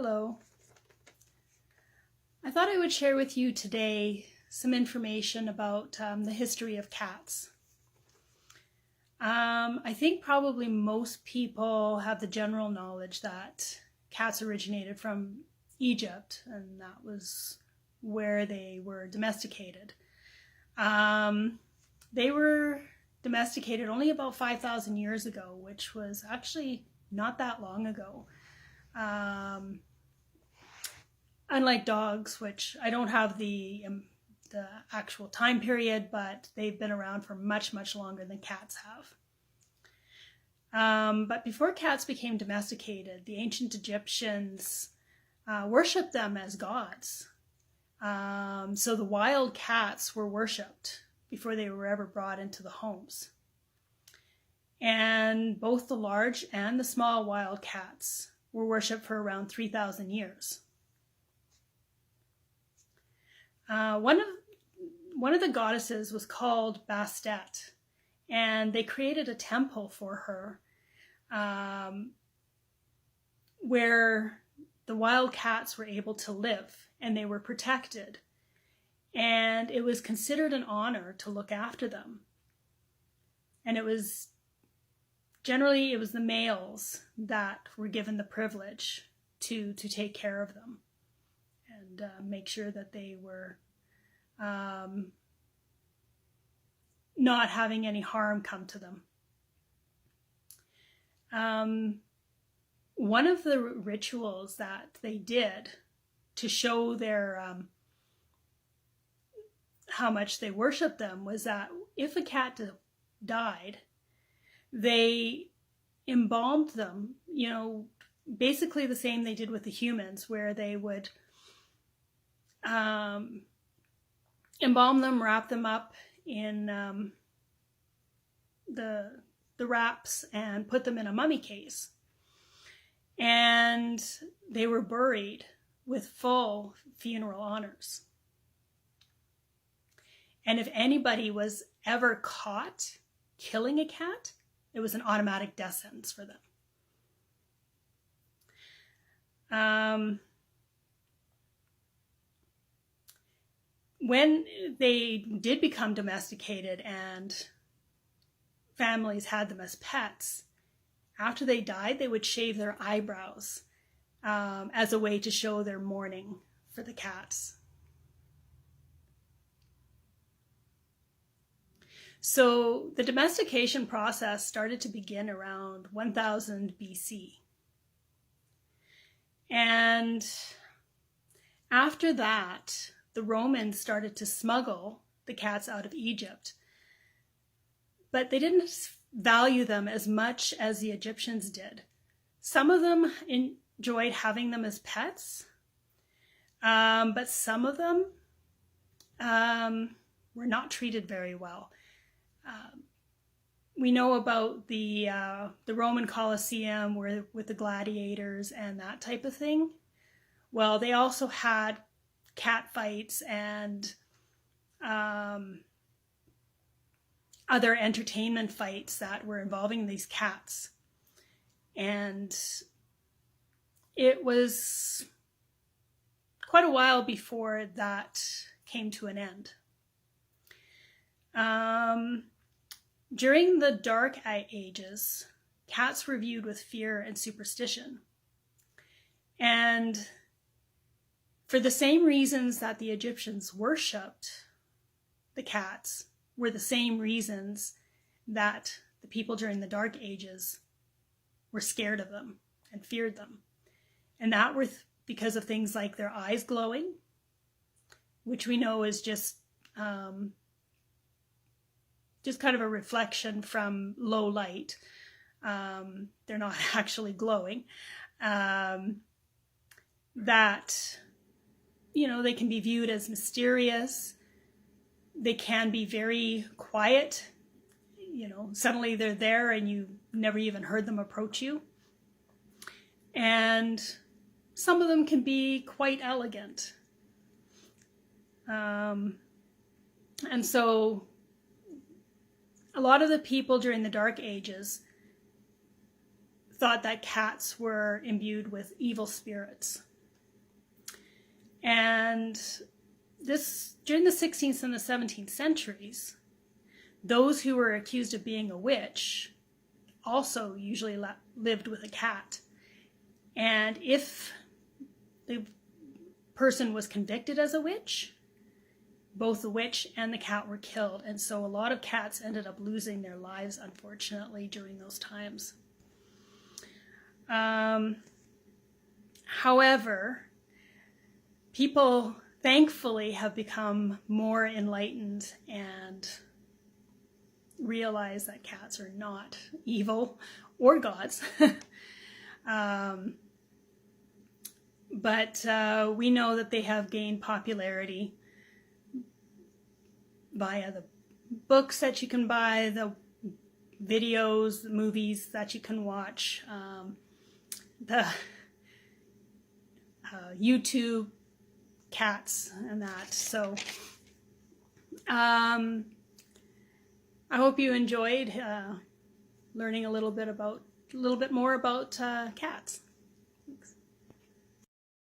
Hello. I thought I would share with you today some information about the history of cats. I think probably most people have the general knowledge that cats originated from Egypt, and that was where they were domesticated. They were domesticated only about 5,000 years ago, which was actually not that long ago. Unlike dogs, which I don't have the actual time period, but they've been around for much, much longer than cats have. But before cats became domesticated, the ancient Egyptians worshipped them as gods. So the wild cats were worshipped before they were ever brought into the homes. And both the large and the small wild cats were worshipped for around 3,000 years. One of the goddesses was called Bastet, and they created a temple for her where the wild cats were able to live and they were protected. And it was considered an honor to look after them. And it was the males that were given the privilege to take care of them and make sure that they were not having any harm come to them. One of the rituals that they did to show their how much they worshiped them was that if a cat died, they embalmed them, basically the same they did with the humans, where they would embalm them, wrap them up in the wraps and put them in a mummy case. And they were buried with full funeral honors. And if anybody was ever caught killing a cat, it was an automatic death sentence for them. When they did become domesticated and families had them as pets, after they died, they would shave their eyebrows as a way to show their mourning for the cats. So the domestication process started to begin around 1000 BC. And after that, the Romans started to smuggle the cats out of Egypt. But they didn't value them as much as the Egyptians did. Some of them enjoyed having them as pets, but some of them were not treated very well. We know about the Roman Colosseum with the gladiators and that type of thing. Well, they also had cat fights and other entertainment fights that were involving these cats. And it was quite a while before that came to an end. During the Dark Ages, cats were viewed with fear and superstition. And for the same reasons that the Egyptians worshipped the cats were the same reasons that the people during the Dark Ages were scared of them and feared them. And that was because of things like their eyes glowing, which we know is just kind of a reflection from low light. They're not actually glowing. That, they can be viewed as mysterious. They can be very quiet. Suddenly they're there and you never even heard them approach you. And some of them can be quite elegant. And so a lot of the people during the Dark Ages thought that cats were imbued with evil spirits. And during the 16th and the 17th centuries, those who were accused of being a witch also usually lived with a cat. And if the person was convicted as a witch, both the witch and the cat were killed. And so a lot of cats ended up losing their lives, unfortunately, during those times. However, people thankfully have become more enlightened and realize that cats are not evil or gods. But we know that they have gained popularity via the books that you can buy, the videos, the movies that you can watch, the YouTube cats and that. So I hope you enjoyed learning a little bit more about cats.